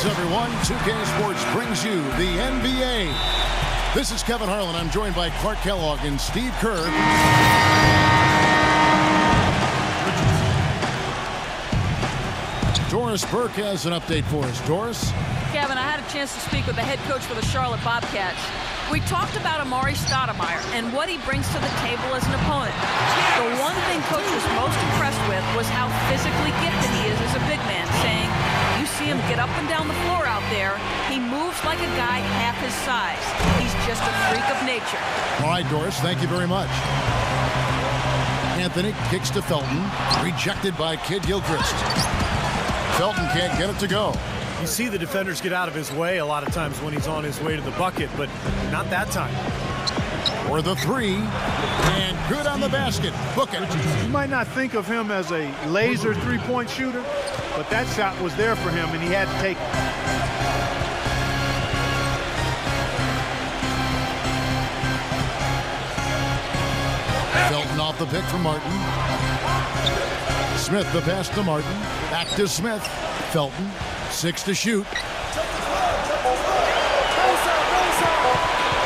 everyone. 2K Sports brings you the NBA. This is Kevin Harlan. I'm joined by Clark Kellogg and Steve Kerr. Doris Burke has an update for us. Doris? Kevin, I had a chance to speak with the head coach for the Charlotte Bobcats. We talked about Amari Stoudemire and what he brings to the table as an opponent. The one thing Coach was most impressed with was how physically gifted he is as a big man, saying, you see him get up and down the floor out there, he moves like a guy half his size. He's just a freak of nature. All right, Doris, thank you very much. Anthony kicks to Felton, rejected by Kid Gilchrist. Felton can't get it to go. You see the defenders get out of his way a lot of times when he's on his way to the bucket, but not that time. For the three, and good on the basket. Book it. You might not think of him as a laser three-point shooter, but that shot was there for him, and he had to take it. Felton off the pick for Martin. Smith the pass to Martin. Back to Smith. Felton. 6 to shoot.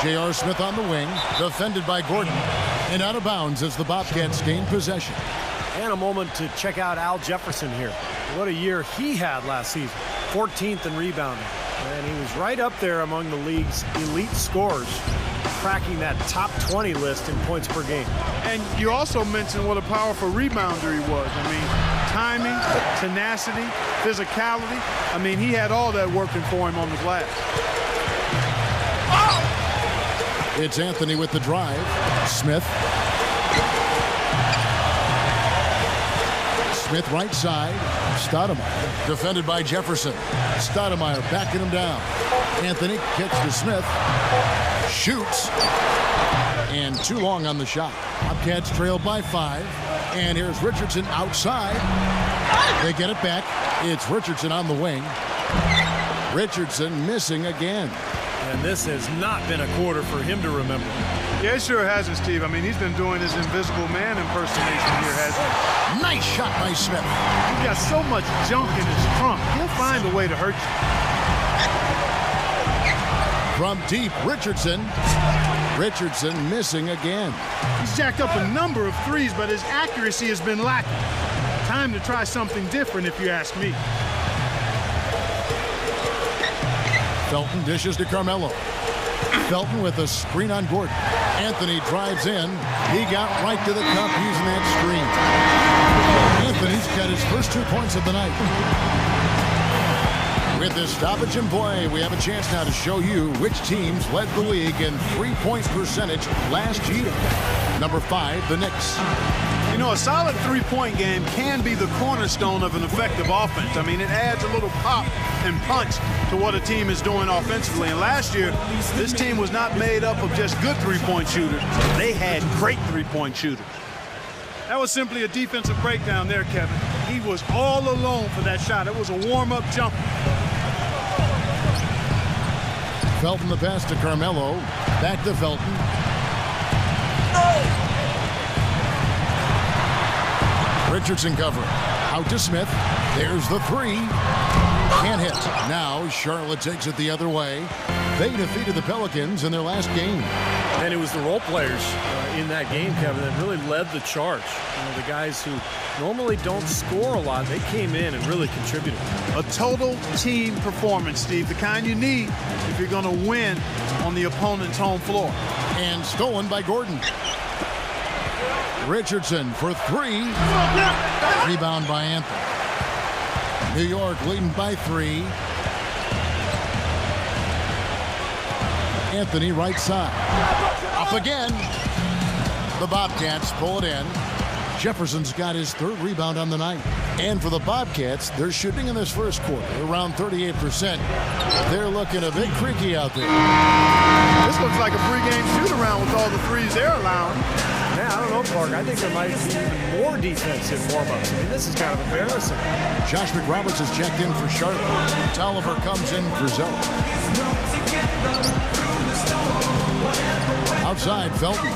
J.R. Smith on the wing, defended by Gordon, and out of bounds as the Bobcats gain possession. And a moment to check out Al Jefferson here. What a year he had last season. 14th in rebounding. And he was right up there among the league's elite scorers, cracking that top 20 list in points per game. And you also mentioned what a powerful rebounder he was. I mean, timing, tenacity, physicality. I mean, he had all that working for him on the glass. It's Anthony with the drive. Smith. Smith right side. Stoudemire defended by Jefferson. Stoudemire backing him down. Anthony kicks to Smith. Shoots. And too long on the shot. Bobcats trail by 5. And here's Richardson outside. They get it back. It's Richardson on the wing. Richardson missing again. And this has not been a quarter for him to remember. Yeah, it sure hasn't, Steve. I mean, he's been doing his invisible man impersonation here, hasn't he? Nice shot by Smith. He's got so much junk in his trunk. He'll find a way to hurt you. From deep, Richardson. Richardson missing again. He's jacked up a number of threes, but his accuracy has been lacking. Time to try something different, if you ask me. Felton dishes to Carmelo. Felton with a screen on Gordon. Anthony drives in. He got right to the cup using that screen. Anthony's got his first 2 points of the night. With this stoppage in play, we have a chance now to show you which teams led the league in three-point percentage last year. Number 5, the Knicks. You know, a solid three-point game can be the cornerstone of an effective offense. I mean, it adds a little pop and punch to what a team is doing offensively. And last year, this team was not made up of just good three-point shooters. They had great three-point shooters. That was simply a defensive breakdown there, Kevin. He was all alone for that shot. It was a warm-up jumper. Felton the pass to Carmelo. Back to Felton. Richardson covering. Out to Smith. There's the three. Can't hit. Now Charlotte takes it the other way. They defeated the Pelicans in their last game. And it was the role players in that game, Kevin, that really led the charge. You know, the guys who normally don't score a lot, they came in and really contributed. A total team performance, Steve, the kind you need if you're going to win on the opponent's home floor. And stolen by Gordon. Richardson for 3. Rebound by Anthony. New York leading by 3. Anthony right side. Up again. The Bobcats pull it in. Jefferson's got his 3rd rebound on the night. And for the Bobcats, they're shooting in this first quarter around 38%. They're looking a bit creaky out there. This looks like a pregame shoot-around with all the threes they're allowing. Man, I don't know, Clark. I think there might be even more defensive warm-ups. I mean, this is kind of embarrassing. Josh McRoberts has checked in for Charlotte. Tolliver comes in for Zoe. Outside, Felton.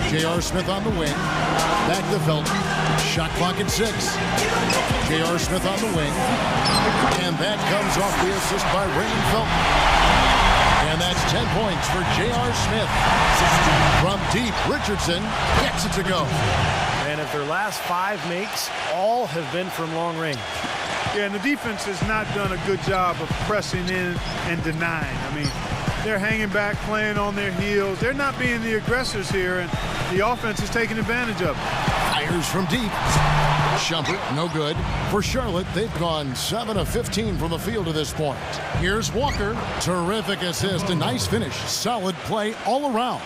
J.R. Smith on the wing. Back to Felton. Shot clock at 6. J.R. Smith on the wing. And that comes off the assist by Raymond Felton. And that's 10 points for J.R. Smith. From deep, Richardson gets it to go. And of their last 5 makes, all have been from long range. Yeah, and the defense has not done a good job of pressing in and denying. I mean, they're hanging back, playing on their heels. They're not being the aggressors here, and the offense is taking advantage of it. Fires from deep. Shumpert, no good. For Charlotte, they've gone 7 of 15 from the field to this point. Here's Walker. Terrific assist, a nice finish. Solid play all around.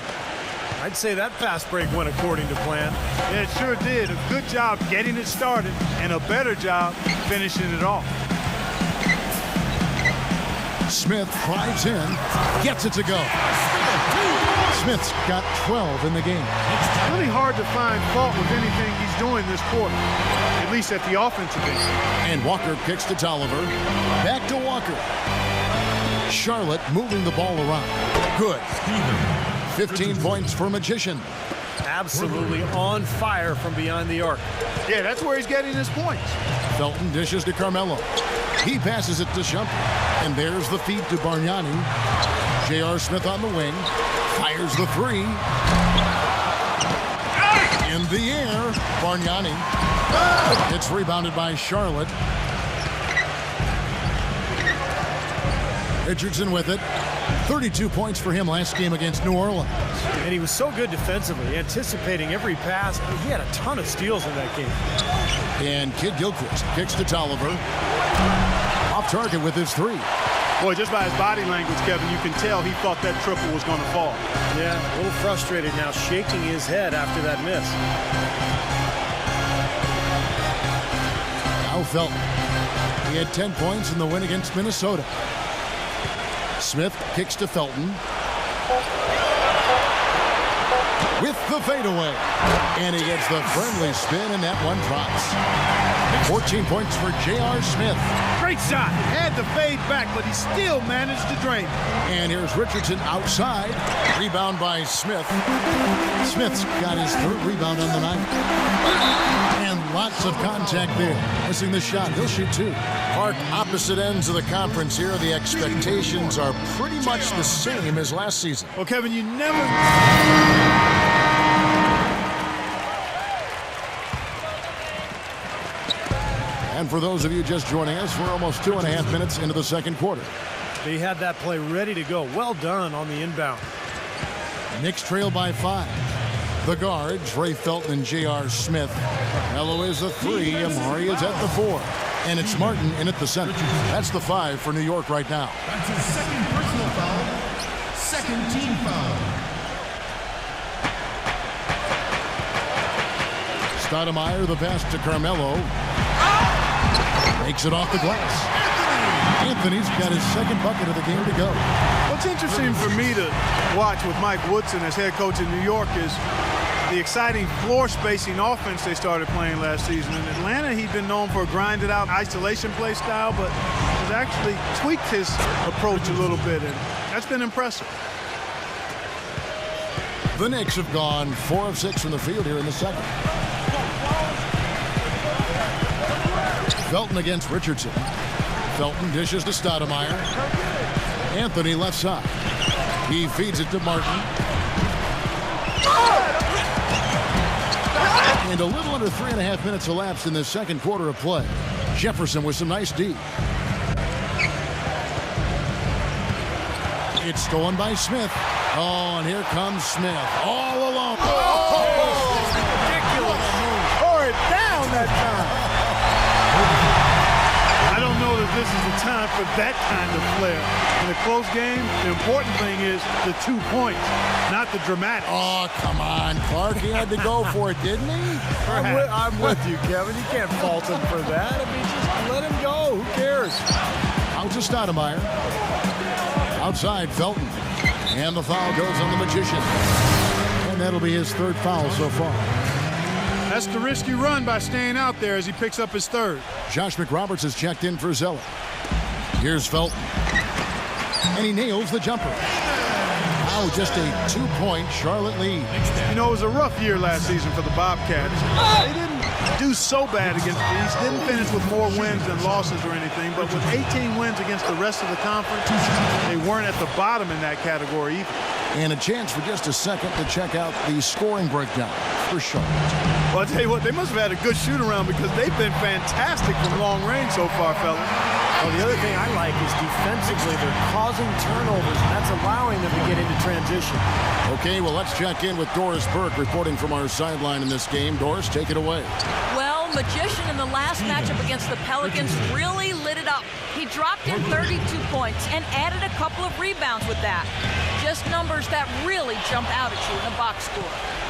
I'd say that fast break went according to plan. Yeah, it sure did. A good job getting it started and a better job finishing it off. Smith drives in, gets it to go. Smith's got 12 in the game. It's really hard to find fault with anything he's doing this quarter, at least at the offensive end. And Walker kicks to Tolliver. Back to Walker. Charlotte moving the ball around. Good. 15 points for Magician. Absolutely on fire from beyond the arc. Yeah, that's where he's getting his points. Felton dishes to Carmelo. He passes it to Shumpert. And there's the feed to Bargnani. J.R. Smith on the wing. Fires the 3. In the air, Bargnani. It's rebounded by Charlotte. Richardson with it. 32 points for him last game against New Orleans. And he was so good defensively, anticipating every pass. He had a ton of steals in that game. And Kid Gilchrist kicks to Tolliver. Off target with his 3. Boy, just by his body language, Kevin, you can tell he thought that triple was going to fall. Yeah, a little frustrated now, shaking his head after that miss. Now Felton. He had 10 points in the win against Minnesota. Smith kicks to Felton. With the fadeaway. And he gets the friendly spin, and that one drops. 14 points for J.R. Smith. Great shot. Had to fade back, but he still managed to drain. And here's Richardson outside. Rebound by Smith. Smith's got his 3rd rebound on the night. And lots of contact there. Missing the shot. He'll shoot 2. Mark, opposite ends of the conference here. The expectations are pretty much the same as last season. Well, Kevin, you never... And for those of you just joining us, we're almost 2.5 minutes into the second quarter. They had that play ready to go. Well done on the inbound. Knicks trail by 5. The guards, Ray Felton and J.R. Smith. Mello is the 3. Amari is at the 4. And it's Martin in at the center. That's the 5 for New York right now. That's his 2nd personal foul. 2nd team foul. Stoudemire, the pass to Carmelo. Makes it off the glass. Anthony's got his 2nd bucket of the game to go. What's interesting for me to watch with Mike Woodson as head coach in New York is the exciting floor spacing offense they started playing last season. In Atlanta, he'd been known for a grinded out isolation play style, but has actually tweaked his approach a little bit, and that's been impressive. The Knicks have gone 4 of 6 from the field here in the second. Felton against Richardson. Felton dishes to Stoudemire. Anthony left side. He feeds it to Martin. And a little under 3.5 minutes elapsed in the second quarter of play. Jefferson with some nice D. It's stolen by Smith. Oh, and here comes Smith. All alone. Oh, ridiculous. Tore it down that time. I don't know that this is the time for that kind of flair. In a close game, the important thing is the 2 points, not the dramatic. Oh, come on, Clark. He had to go for it, didn't he? I'm with you, Kevin. You can't fault him for that. I mean, just let him go. Who cares? Out to Stoudemire. Outside, Felton. And the foul goes on the Magician. And that'll be his 3rd foul so far. That's the risky run by staying out there as he picks up his 3rd. Josh McRoberts has checked in for Zeller. Here's Felton. And he nails the jumper. Now just a 2-point Charlotte lead. You know, it was a rough year last season for the Bobcats. They didn't do so bad against the East. Didn't finish with more wins than losses or anything, but with 18 wins against the rest of the conference, they weren't at the bottom in that category either. And a chance for just a second to check out the scoring breakdown for Charlotte. Well, I'll tell you what, they must have had a good shoot-around because they've been fantastic from long range so far, fellas. Well, the other thing I like is defensively, they're causing turnovers, and that's allowing them to get into transition. Okay, well, let's check in with Doris Burke reporting from our sideline in this game. Doris, take it away. Well, Magician in the last matchup against the Pelicans really lit it up. He dropped in 32 points and added a couple of rebounds with that. Just numbers that really jump out at you in a box score.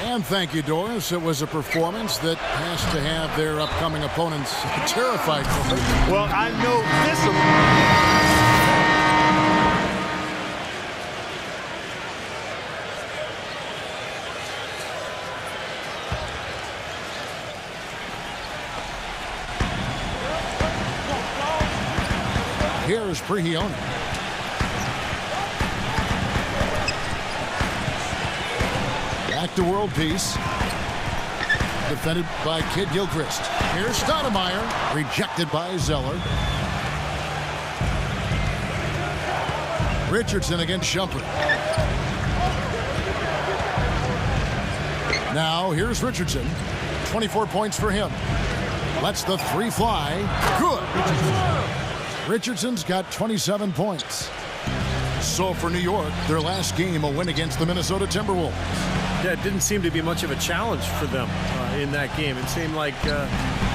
And thank you, Doris. It was a performance that has to have their upcoming opponents terrified. Well, I know this. Here's Prigioni. Back to world peace. Defended by Kid Gilchrist. Here's Stoudemire. Rejected by Zeller. Richardson against Shumpert. Now here's Richardson. 24 points for him. Lets the three fly. Good. Richardson's got 27 points. So for New York, their last game, a win against the Minnesota Timberwolves. Yeah, it didn't seem to be much of a challenge for them in that game. It seemed like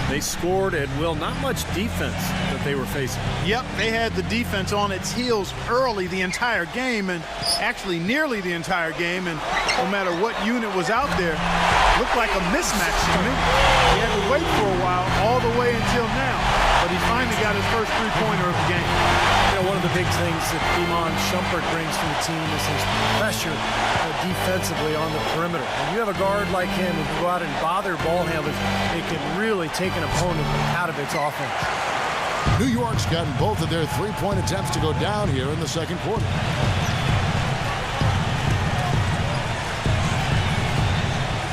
they scored at will. Not much defense that they were facing. Yep, they had the defense on its heels early the entire game, and actually nearly the entire game, and no matter what unit was out there, looked like a mismatch to me. He had to wait for a while, all the way until now, but he finally got his first three-pointer of the game. You know, one of the big things that Iman Shumpert brings to the team is his pressure defensively on the perimeter. When you have a guard like him who can go out and bother ball handlers, it can really take an opponent out of its offense. New York's gotten both of their three-point attempts to go down here in the second quarter.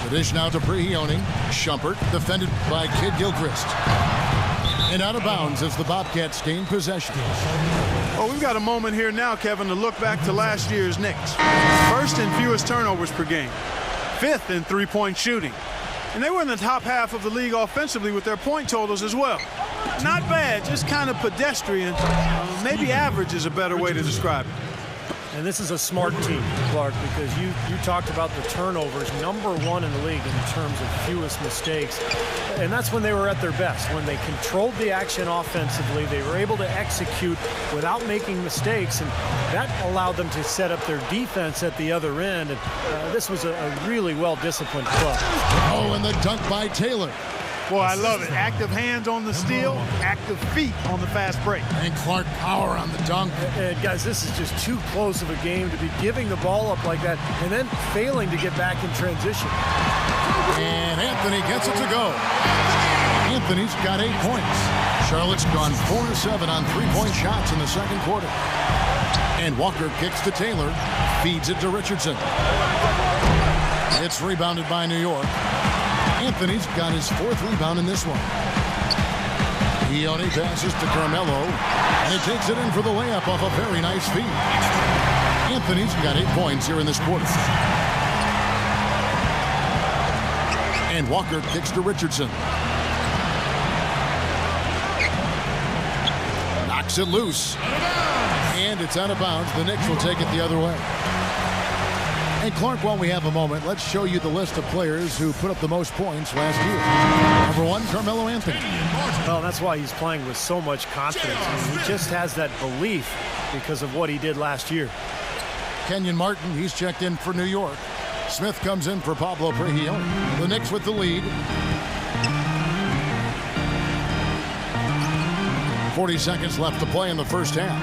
The dish now to Prigioni. Shumpert defended by Kid Gilchrist. And out of bounds as the Bobcats gain possession. Well, we've got a moment here now, Kevin, to look back to last year's Knicks. First in fewest turnovers per game. Fifth in three-point shooting. And they were in the top half of the league offensively with their point totals as well. Not bad, just kind of pedestrian. Maybe average is a better way to describe it. And this is a smart team, Clark, because you talked about the turnovers, #1 in the league in terms of fewest mistakes. And that's when they were at their best. When they controlled the action offensively, they were able to execute without making mistakes, and that allowed them to set up their defense at the other end. And this was a really well-disciplined club. Oh, and the dunk by Taylor. Boy, I love it. Active hands on the steal, active feet on the fast break. And Clark power on the dunk. And guys, this is just too close of a game to be giving the ball up like that and then failing to get back in transition. And Anthony gets it to go. Anthony's got 8 points. Charlotte's gone 4-7 on three-point shots in the second quarter. And Walker kicks to Taylor, feeds it to Richardson. It's rebounded by New York. Anthony's got his 4th rebound in this one. Prigioni passes to Carmelo, and he takes it in for the layup off a very nice feed. Anthony's got 8 points here in this quarter. And Walker kicks to Richardson. Knocks it loose. And it's out of bounds. The Knicks will take it the other way. And Clark, while we have a moment, let's show you the list of players who put up the most points last year. #1, Carmelo Anthony. Well, that's why he's playing with so much confidence. I mean, he just has that belief because of what he did last year. Kenyon Martin, he's checked in for New York. Smith comes in for Pablo Prigioni. The Knicks with the lead. 40 seconds left to play in the first half.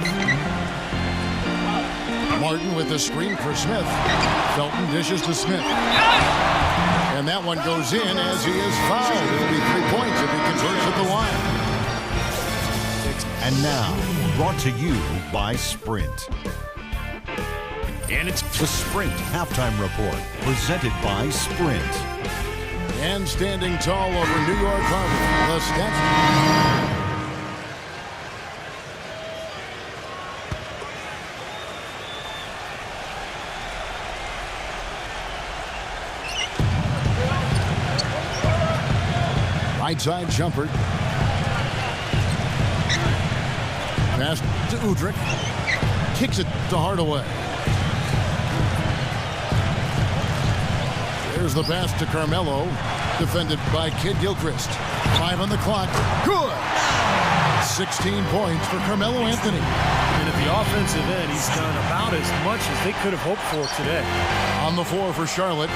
Martin with the screen for Smith. Felton dishes to Smith. And that one goes in as he is fouled. It'll be 3 points if he converts at the line. And now, brought to you by Sprint. And it's the Sprint Halftime Report, presented by Sprint. And standing tall over New York Harbor, the Stats. Right side jumper. Pass to Udrich. Kicks it to Hardaway. There's the pass to Carmelo. Defended by Kid Gilchrist. 5 on the clock. Good! 16 points for Carmelo Anthony. And at the offensive end, he's done about as much as they could have hoped for today. On the floor for Charlotte,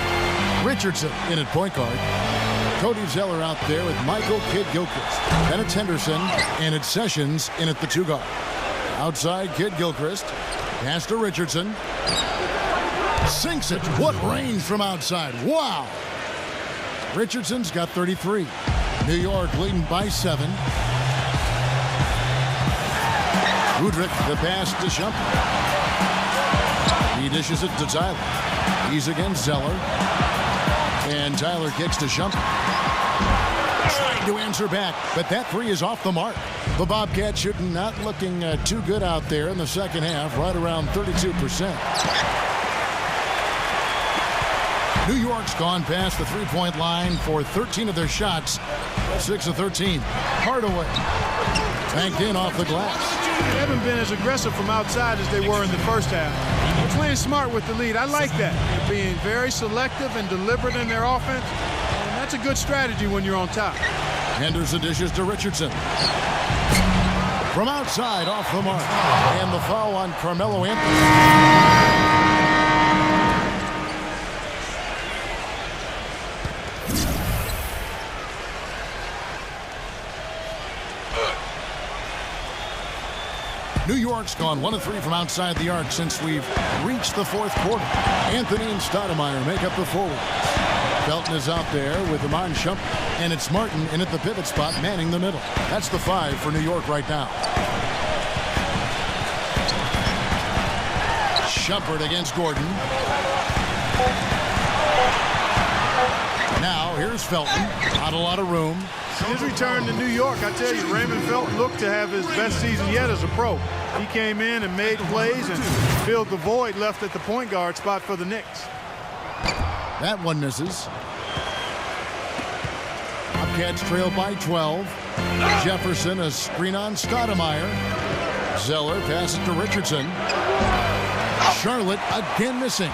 Richardson in at point guard. Cody Zeller out there with Michael Kid Gilchrist. Then it's Henderson, and it's Sessions in at the 2 guard. Outside, Kid Gilchrist. Pass to Richardson. Sinks it. What range from outside. Wow. Richardson's got 33. New York leading by 7. Udrich, the pass to Shumpert. He dishes it to Tyler. He's against Zeller. And Tyler kicks to Shumpert. Trying to answer back, but that 3 is off the mark. The Bobcats shooting not looking too good out there in the second half, right around 32%. New York's gone past the three-point line for 13 of their shots, 6 of 13. Hardaway banked in off the glass. They haven't been as aggressive from outside as they were in the first half. They're playing smart with the lead. I like that. They're being very selective and deliberate in their offense. And that's a good strategy when you're on top. Henderson dishes to Richardson. From outside, off the mark. And the foul on Carmelo Anthony. New York's gone 1 of 3 from outside the arc since we've reached the 4th quarter. Anthony and Stoudemire make up the forwards. Felton is out there with Iman Shumpert, and it's Martin in at the pivot spot manning the middle. That's the 5 for New York right now. Shumpert against Gordon. Now here's Felton. Not a lot of room. His return to New York, I tell you, Raymond Felton looked to have his best season yet as a pro. He came in and made plays and filled the void left at the point guard spot for the Knicks. That one misses. Bobcats trail by 12. Jefferson, a screen on Stoudemire. Zeller passes to Richardson. Charlotte again missing.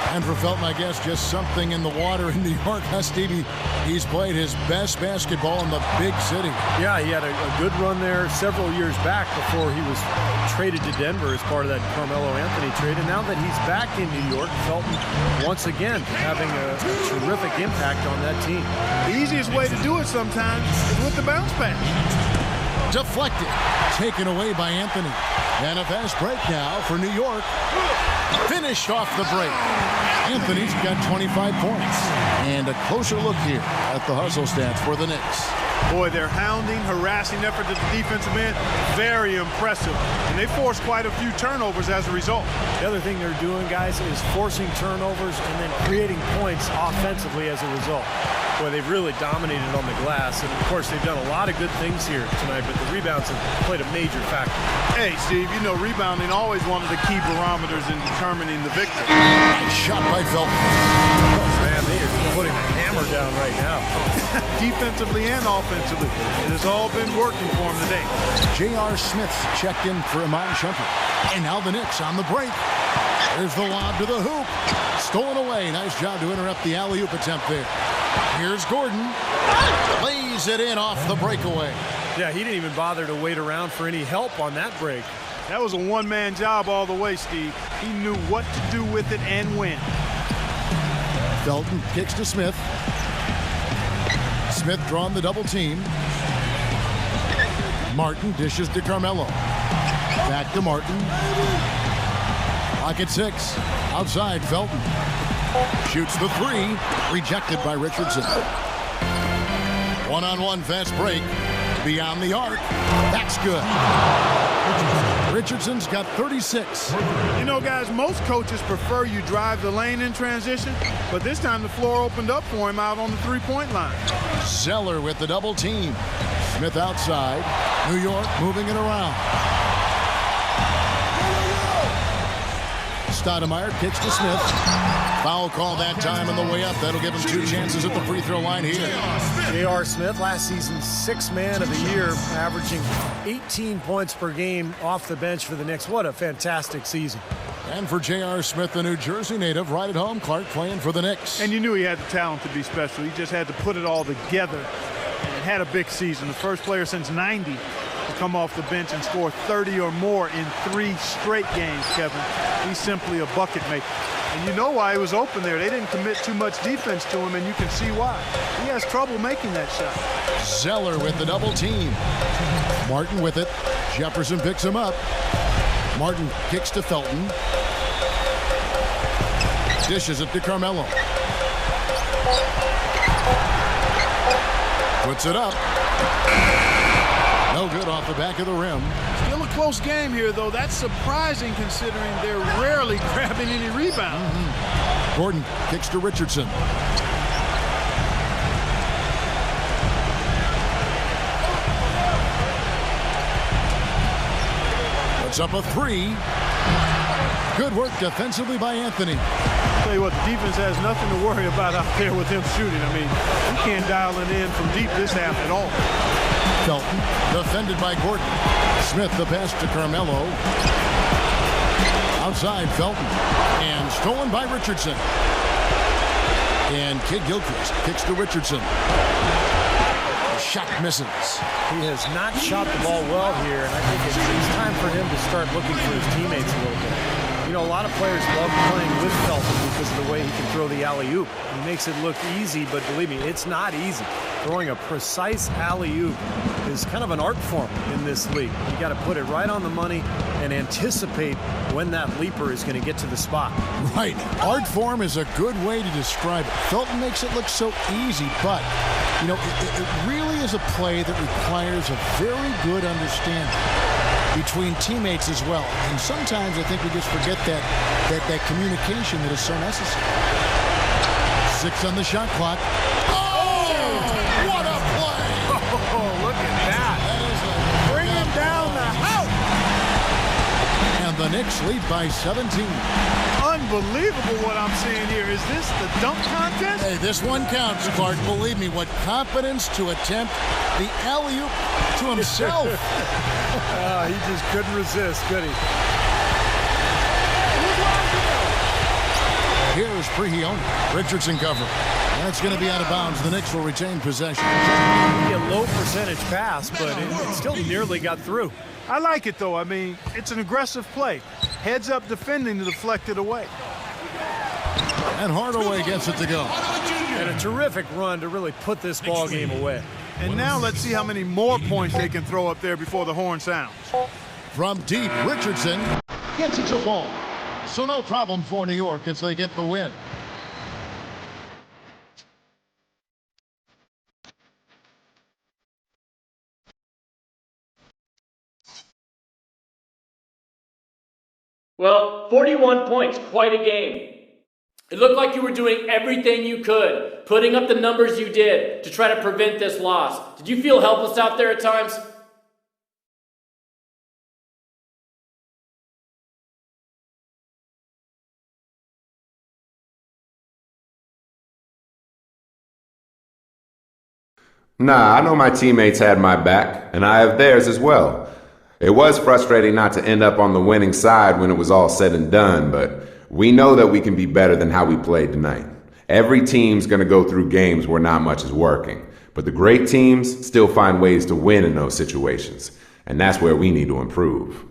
And for Felton, I guess, just something in the water in New York. Stevie, he's played his best basketball in the big city. Yeah, he had a good run there several years back before he was traded to Denver as part of that Carmelo Anthony trade. And now that he's back in New York, Felton, once again, having a terrific impact on that team. The easiest way to do it sometimes is with the bounce pass. Deflected. Taken away by Anthony. And a fast break now for New York. Finished off the break. Anthony's got 25 points. And a closer look here at the hustle stats for the Knicks. Boy, their hounding, harassing effort at the defensive end, very impressive. And they forced quite a few turnovers as a result. The other thing they're doing, guys, is forcing turnovers and then creating points offensively as a result. Boy, they've really dominated on the glass. And, of course, they've done a lot of good things here tonight, but the rebounds have played a major factor. Hey, Steve, you know rebounding always one of the key barometers in determining the victory. Nice shot by Felton. Oh, man, they are putting a hammer down right now. Defensively and offensively, it has all been working for him today. J.R. Smith's checked in for Iman Shumpert. And now the Knicks on the break. There's the lob to the hoop. Stolen away. Nice job to interrupt the alley-oop attempt there. Here's Gordon. Lays it in off the breakaway. Yeah, he didn't even bother to wait around for any help on that break. That was a one-man job all the way, Steve. He knew what to do with it and when. Felton kicks to Smith. Smith drawn the double team. Martin dishes to Carmelo. Back to Martin. Clock at 6. Outside, Felton. Shoots the 3. Rejected by Richardson. One-on-one fast break. Beyond the arc. That's good. Richardson's got 36. You know, guys, most coaches prefer you drive the lane in transition, but this time the floor opened up for him out on the three-point line. Zeller with the double team. Smith outside. New York moving it around. Stoudemire kicks to Smith. Foul call that time on the way up. That'll give him 2 chances at the free throw line here. J.R. Smith, last season 6th man of the year, averaging 18 points per game off the bench for the Knicks. What a fantastic season. And for J.R. Smith, the New Jersey native, right at home, Clark playing for the Knicks. And you knew he had the talent to be special. He just had to put it all together and had a big season. The first player since '90 to come off the bench and score 30 or more in 3 straight games, Kevin. He's simply a bucket maker. And you know why he was open there. They didn't commit too much defense to him, and you can see why. He has trouble making that shot. Zeller with the double team. Martin with it. Jefferson picks him up. Martin kicks to Felton. Dishes it to Carmelo. Puts it up. No good off the back of the rim. Still a close game here, though. That's surprising considering they're rarely grabbing any rebounds. Gordon kicks to Richardson. Puts up a 3. Good work defensively by Anthony. Tell you what, the defense has nothing to worry about out there with him shooting. I mean, he can't dial it in from deep this half at all. Felton defended by Gordon. Smith the pass to Carmelo. Outside Felton. And stolen by Richardson. And Kid Gilchrist kicks to Richardson. The shot misses. He has not shot the ball well here, and I think it's time for him to start looking for his teammates a little bit. You know, a lot of players love playing with Felton because of the way he can throw the alley-oop. He makes it look easy, but believe me, it's not easy. Throwing a precise alley-oop is kind of an art form in this league. You got to put it right on the money and anticipate when that leaper is going to get to the spot. Right. Art form is a good way to describe it. Felton makes it look so easy, but, you know, it really is a play that requires a very good understanding between teammates as well. And sometimes I think we just forget that communication that is so necessary. 6 on the shot clock. Oh, what a play! Oh, look at that. Bring him down the house. And the Knicks lead by 17. Unbelievable what I'm seeing here. Is this the dunk contest? Hey, this one counts, Clark. Believe me, what confidence to attempt the alley-oop to himself. He just couldn't resist, could he? Here's Prehione. Richardson cover. That's going to be out of bounds. The Knicks will retain possession. A low percentage pass, but it still nearly got through. I like it, though. I mean, it's an aggressive play. Heads up defending to deflect it away. And Hardaway gets it to go. And a terrific run to really put this ball game away. And now let's see how many more points they can throw up there before the horn sounds. From deep, Richardson gets it to ball. So no problem for New York as they get the win. Well, 41 points, quite a game. It looked like you were doing everything you could, putting up the numbers you did to try to prevent this loss. Did you feel helpless out there at times? Nah, I know my teammates had my back, and I have theirs as well. It was frustrating not to end up on the winning side when it was all said and done, but we know that we can be better than how we played tonight. Every team's going to go through games where not much is working, but the great teams still find ways to win in those situations, and that's where we need to improve.